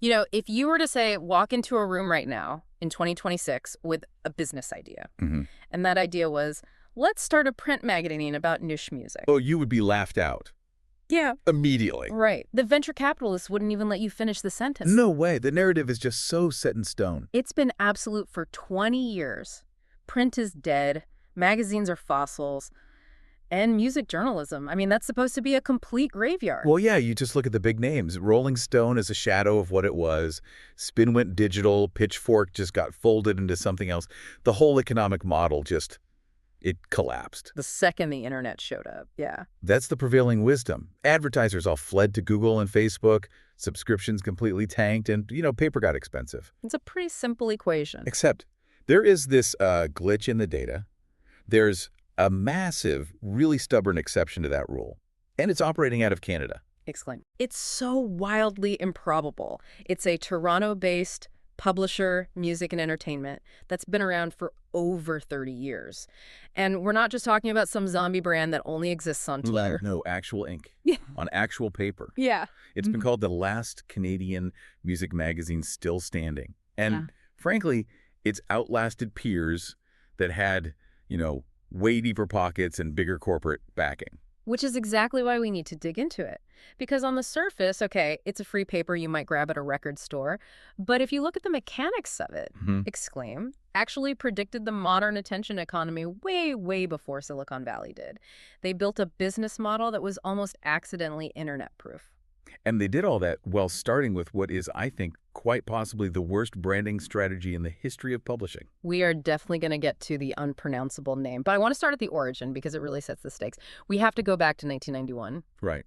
If you were to say, walk into a room right now in 2026 with a business idea, and that idea was, let's start a print magazine about niche music. Oh, you would be laughed out. Yeah. Immediately. Right. The venture capitalists wouldn't even let you finish the sentence. No way. The narrative is just so set in stone. It's been absolute for 20 years. Print is dead. Magazines are fossils. And music journalism. I mean, that's supposed to be a complete graveyard. Well, yeah, you just look at the big names. Rolling Stone is a shadow of what it was. Spin went digital. Pitchfork just got folded into something else. The whole economic model it collapsed. The second the internet showed up, yeah. That's the prevailing wisdom. Advertisers all fled to Google and Facebook. Subscriptions completely tanked, and, paper got expensive. It's a pretty simple equation. Except there is this glitch in the data. There's a massive, really stubborn exception to that rule, and it's operating out of Canada. Exclaim. It's so wildly improbable. It's a Toronto-based publisher, music and entertainment that's been around for over 30 years. And we're not just talking about some zombie brand that only exists on Twitter. No, actual ink. Yeah. On actual paper. Yeah. It's been called the last Canadian music magazine still standing. And frankly, it's outlasted peers that had, way deeper pockets and bigger corporate backing. Which is exactly why we need to dig into it. Because on the surface, okay, it's a free paper you might grab at a record store. But if you look at the mechanics of it, Exclaim actually predicted the modern attention economy way, way before Silicon Valley did. They built a business model that was almost accidentally internet-proof. And they did all that while starting with what is, I think, quite possibly the worst branding strategy in the history of publishing. We are definitely going to get to the unpronounceable name, but I want to start at the origin because it really sets the stakes. We have to go back to 1991. Right.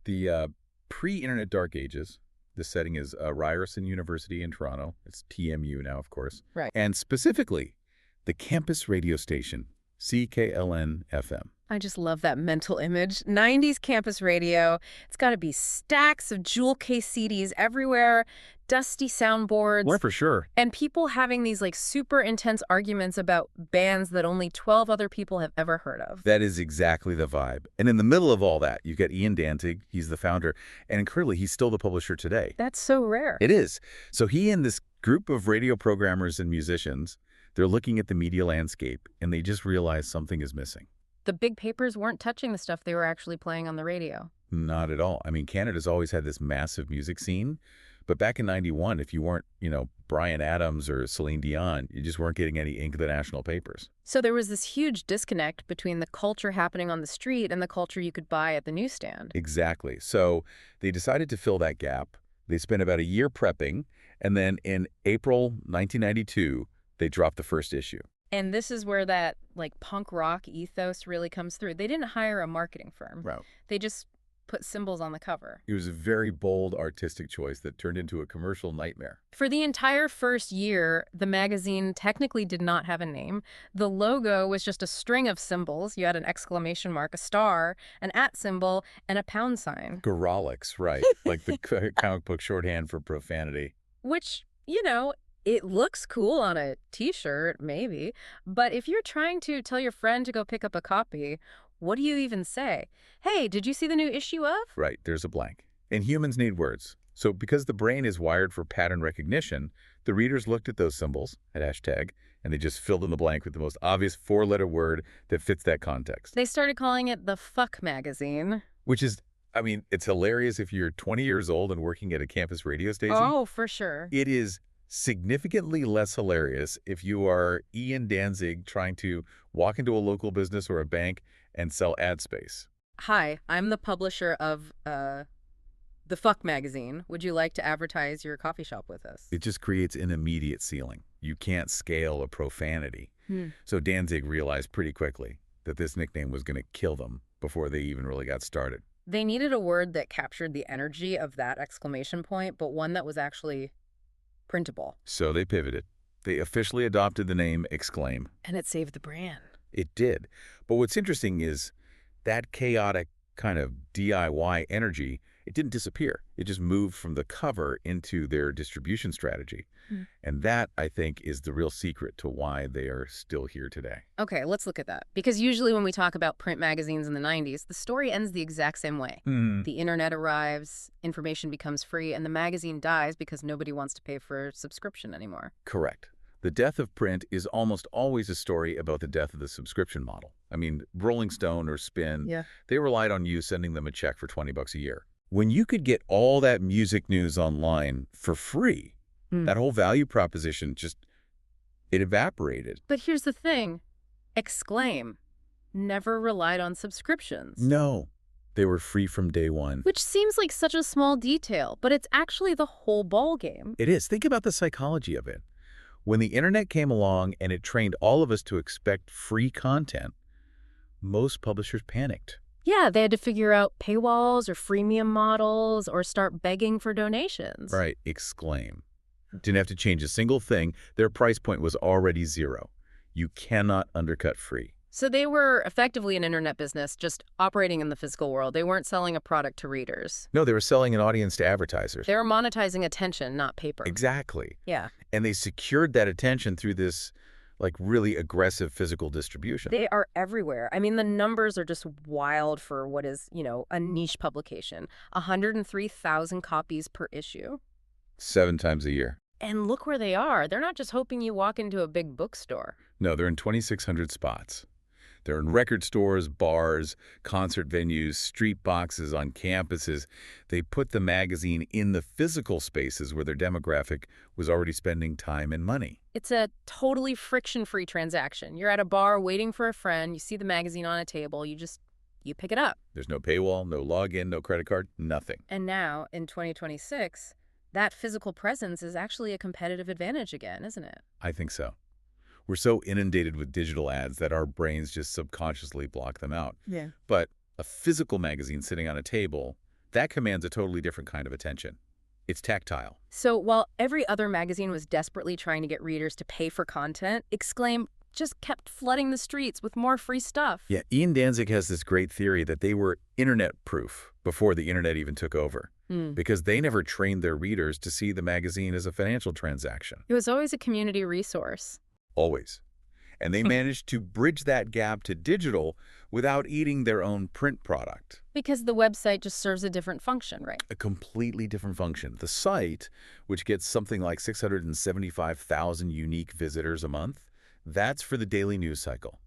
The pre-internet dark ages. The setting is Ryerson University in Toronto. It's TMU now, of course. Right. And specifically, the campus radio station, CKLN-FM. I just love that mental image. 90s campus radio. It's got to be stacks of jewel case CDs everywhere, dusty soundboards. Well, for sure. And people having these super intense arguments about bands that only 12 other people have ever heard of. That is exactly the vibe. And in the middle of all that, you've got Ian Danzig. He's the founder. And incredibly, he's still the publisher today. That's so rare. It is. So he and this group of radio programmers and musicians, they're looking at the media landscape, and they just realize something is missing. The big papers weren't touching the stuff they were actually playing on the radio. Not at all. I mean, Canada's always had this massive music scene. But back in 91, if you weren't, Bryan Adams or Celine Dion, you just weren't getting any ink of the national papers. So there was this huge disconnect between the culture happening on the street and the culture you could buy at the newsstand. Exactly. So they decided to fill that gap. They spent about a year prepping. And then in April 1992, they dropped the first issue. And this is where that punk rock ethos really comes through. They didn't hire a marketing firm. Right. They just put symbols on the cover. It was a very bold artistic choice that turned into a commercial nightmare. For the entire first year, the magazine technically did not have a name. The logo was just a string of symbols. You had an exclamation mark, a star, an @ symbol, and a pound sign. Garolics, right. Like the comic book shorthand for profanity. Which, it looks cool on a T-shirt, maybe. But if you're trying to tell your friend to go pick up a copy, what do you even say? Hey, did you see the new issue of? Right, there's a blank. And humans need words. So because the brain is wired for pattern recognition, the readers looked at those symbols, at hashtag, and they just filled in the blank with the most obvious 4-letter word that fits that context. They started calling it the Fuck Magazine. Which is, it's hilarious if you're 20 years old and working at a campus radio station. Oh, for sure. It is significantly less hilarious if you are Ian Danzig trying to walk into a local business or a bank and sell ad space. Hi, I'm the publisher of the Fuck Magazine. Would you like to advertise your coffee shop with us? It just creates an immediate ceiling. You can't scale a profanity. So Danzig realized pretty quickly that this nickname was going to kill them before they even really got started. They needed a word that captured the energy of that exclamation point, but one that was actually printable. So they pivoted. They officially adopted the name Exclaim. And it saved the brand. It did. But what's interesting is that chaotic kind of DIY energy It didn't disappear. It just moved from the cover into their distribution strategy. And that, I think, is the real secret to why they are still here today. Okay, let's look at that. Because usually when we talk about print magazines in the 90s, the story ends the exact same way. The internet arrives, information becomes free, and the magazine dies because nobody wants to pay for a subscription anymore. Correct. The death of print is almost always a story about the death of the subscription model. I mean, Rolling Stone or Spin, they relied on you sending them a check for $20 a year. When you could get all that music news online for free, that whole value proposition it evaporated. But here's the thing. Exclaim never relied on subscriptions. No, they were free from day one. Which seems like such a small detail, but it's actually the whole ballgame. It is. Think about the psychology of it. When the internet came along and it trained all of us to expect free content, most publishers panicked. Yeah, they had to figure out paywalls or freemium models or start begging for donations. Right, Exclaim. Didn't have to change a single thing. Their price point was already zero. You cannot undercut free. So they were effectively an internet business, just operating in the physical world. They weren't selling a product to readers. No, they were selling an audience to advertisers. They were monetizing attention, not paper. Exactly. Yeah. And they secured that attention through this really aggressive physical distribution. They are everywhere. I mean, the numbers are just wild for what is, a niche publication. 103,000 copies per issue. 7 times a year. And look where they are. They're not just hoping you walk into a big bookstore. No, they're in 2,600 spots. They're in record stores, bars, concert venues, street boxes, on campuses. They put the magazine in the physical spaces where their demographic was already spending time and money. It's a totally friction-free transaction. You're at a bar waiting for a friend. You see the magazine on a table. You pick it up. There's no paywall, no login, no credit card, nothing. And now, in 2026, that physical presence is actually a competitive advantage again, isn't it? I think so. We're so inundated with digital ads that our brains just subconsciously block them out. Yeah. But a physical magazine sitting on a table, that commands a totally different kind of attention. It's tactile. So while every other magazine was desperately trying to get readers to pay for content, Exclaim just kept flooding the streets with more free stuff. Yeah, Ian Danzig has this great theory that they were internet-proof before the internet even took over, because they never trained their readers to see the magazine as a financial transaction. It was always a community resource. Always. And they managed to bridge that gap to digital without eating their own print product. Because the website just serves a different function, right? A completely different function. The site, which gets something like 675,000 unique visitors a month, that's for the daily news cycle.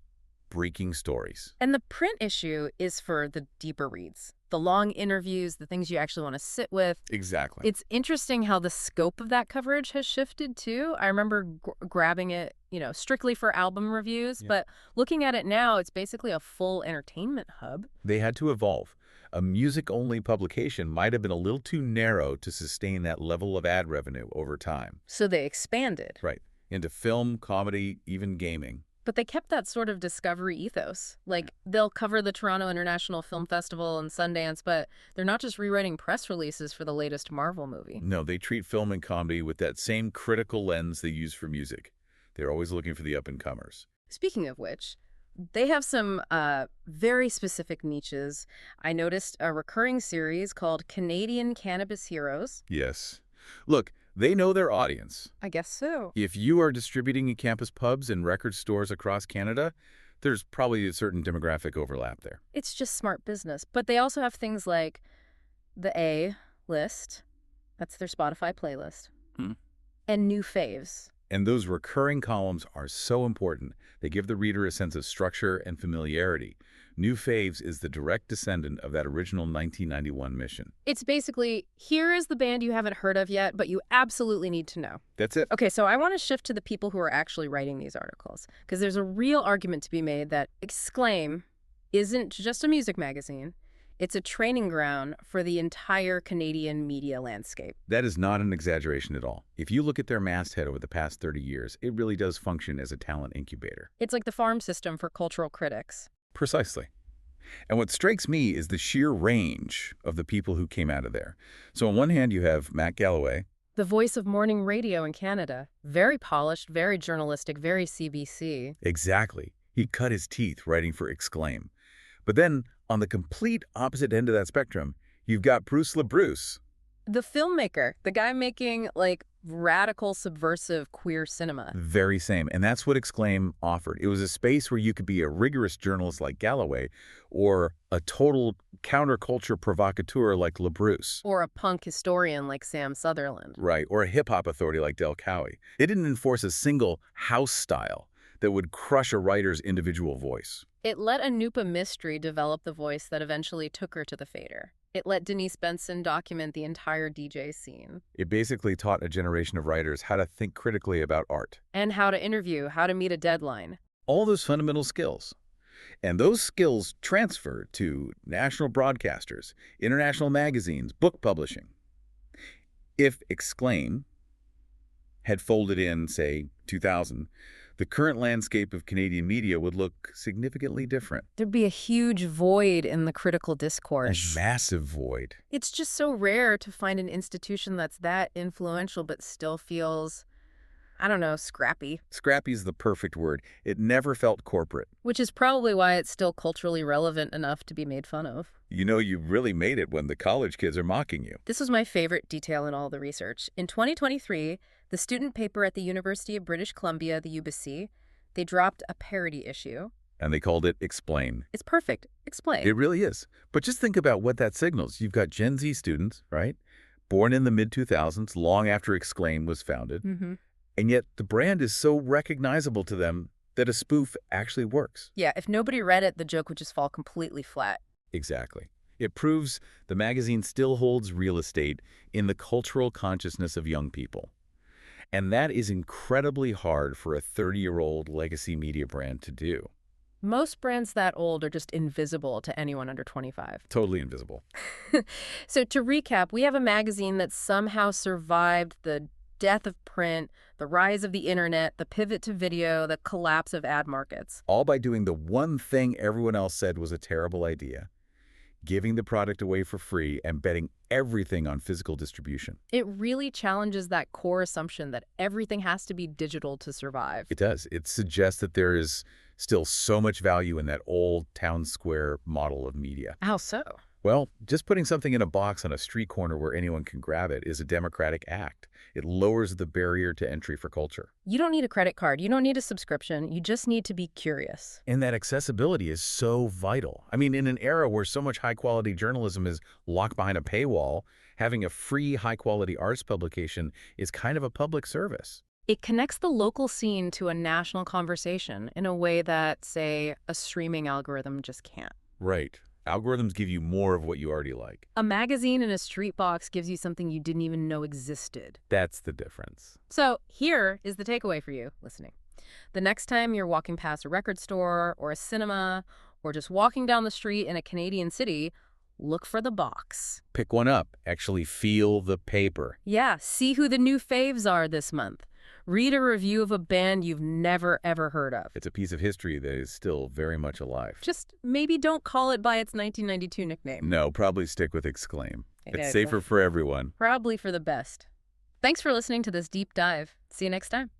Breaking stories. And the print issue is for the deeper reads, the long interviews, the things you actually want to sit with. Exactly. It's interesting how the scope of that coverage has shifted, too. I remember grabbing it, strictly for album reviews, but looking at it now, it's basically a full entertainment hub. They had to evolve. A music-only publication might have been a little too narrow to sustain that level of ad revenue over time. So they expanded. Right. Into film, comedy, even gaming. But they kept that sort of discovery ethos. Like, they'll cover the Toronto International Film Festival and Sundance, but they're not just rewriting press releases for the latest Marvel movie. No, they treat film and comedy with that same critical lens they use for music. They're always looking for the up-and-comers. Speaking of which, they have some very specific niches. I noticed a recurring series called Canadian Cannabis Heroes. Yes. Look, they know their audience. I guess so. If you are distributing in campus pubs and record stores across Canada, there's probably a certain demographic overlap there. It's just smart business. But they also have things like the A list. That's their Spotify playlist. And new faves. And those recurring columns are so important. They give the reader a sense of structure and familiarity. New Faves is the direct descendant of that original 1991 mission. It's basically, here is the band you haven't heard of yet, but you absolutely need to know. That's it. Okay, so I want to shift to the people who are actually writing these articles, because there's a real argument to be made that Exclaim isn't just a music magazine. It's a training ground for the entire Canadian media landscape. That is not an exaggeration at all. If you look at their masthead over the past 30 years, it really does function as a talent incubator. It's like the farm system for cultural critics. Precisely. And what strikes me is the sheer range of the people who came out of there. So on one hand, you have Matt Galloway. The voice of morning radio in Canada. Very polished, very journalistic, very CBC. Exactly. He cut his teeth writing for Exclaim. But then, on the complete opposite end of that spectrum, You've got Bruce LaBruce. The filmmaker, the guy making, like, radical, subversive queer cinema. Very same. And that's what Exclaim offered. It was a space where you could be a rigorous journalist like Galloway or a total counterculture provocateur like LaBruce. Or a punk historian like Sam Sutherland. Right. Or a hip-hop authority like Del Cowie. It didn't enforce a single house style that would crush a writer's individual voice. It let Anupa Mistry develop the voice that eventually took her to the fader. It let Denise Benson document the entire DJ scene. It basically taught a generation of writers how to think critically about art. And how to interview, how to meet a deadline. All those fundamental skills. And those skills transferred to national broadcasters, international magazines, book publishing. If Exclaim had folded in, say, 2000, the current landscape of Canadian media would look significantly different. There'd be a huge void in the critical discourse. A massive void. It's just so rare to find an institution that's that influential but still feels, I don't know, scrappy. Scrappy is the perfect word. It never felt corporate. Which is probably why it's still culturally relevant enough to be made fun of. You know, you really made it when the college kids are mocking you. This was my favorite detail in all the research. In 2023, the student paper at the University of British Columbia, the UBC, they dropped a parody issue. And they called it Explain. It's perfect. Explain. It really is. But just think about what that signals. You've got Gen Z students, right? Born in the mid-2000s, long after Exclaim was founded. And yet the brand is so recognizable to them that a spoof actually works. Yeah, if nobody read it, the joke would just fall completely flat. Exactly. It proves the magazine still holds real estate in the cultural consciousness of young people. And that is incredibly hard for a 30-year-old legacy media brand to do. Most brands that old are just invisible to anyone under 25. Totally invisible. So to recap, we have a magazine that somehow survived the death of print, the rise of the internet, the pivot to video, the collapse of ad markets. All by doing the one thing everyone else said was a terrible idea. Giving the product away for free and betting everything on physical distribution. It really challenges that core assumption that everything has to be digital to survive. It does. It suggests that there is still so much value in that old town square model of media. How so? Well, just putting something in a box on a street corner where anyone can grab it is a democratic act. It lowers the barrier to entry for culture. You don't need a credit card. You don't need a subscription. You just need to be curious. And that accessibility is so vital. I mean, in an era where so much high-quality journalism is locked behind a paywall, having a free, high-quality arts publication is kind of a public service. It connects the local scene to a national conversation in a way that, say, a streaming algorithm just can't. Right. Algorithms give you more of what you already like. A magazine in a street box gives you something you didn't even know existed. That's the difference. So here is the takeaway for you listening. The next time you're walking past a record store or a cinema or just walking down the street in a Canadian city, look for the box. Pick one up. Actually feel the paper. Yeah, see who the new faves are this month. Read a review of a band you've never, ever heard of. It's a piece of history that is still very much alive. Just maybe don't call it by its 1992 nickname. No, probably stick with Exclaim. It's Yeah, safer for everyone. Probably for the best. Thanks for listening to this deep dive. See you next time.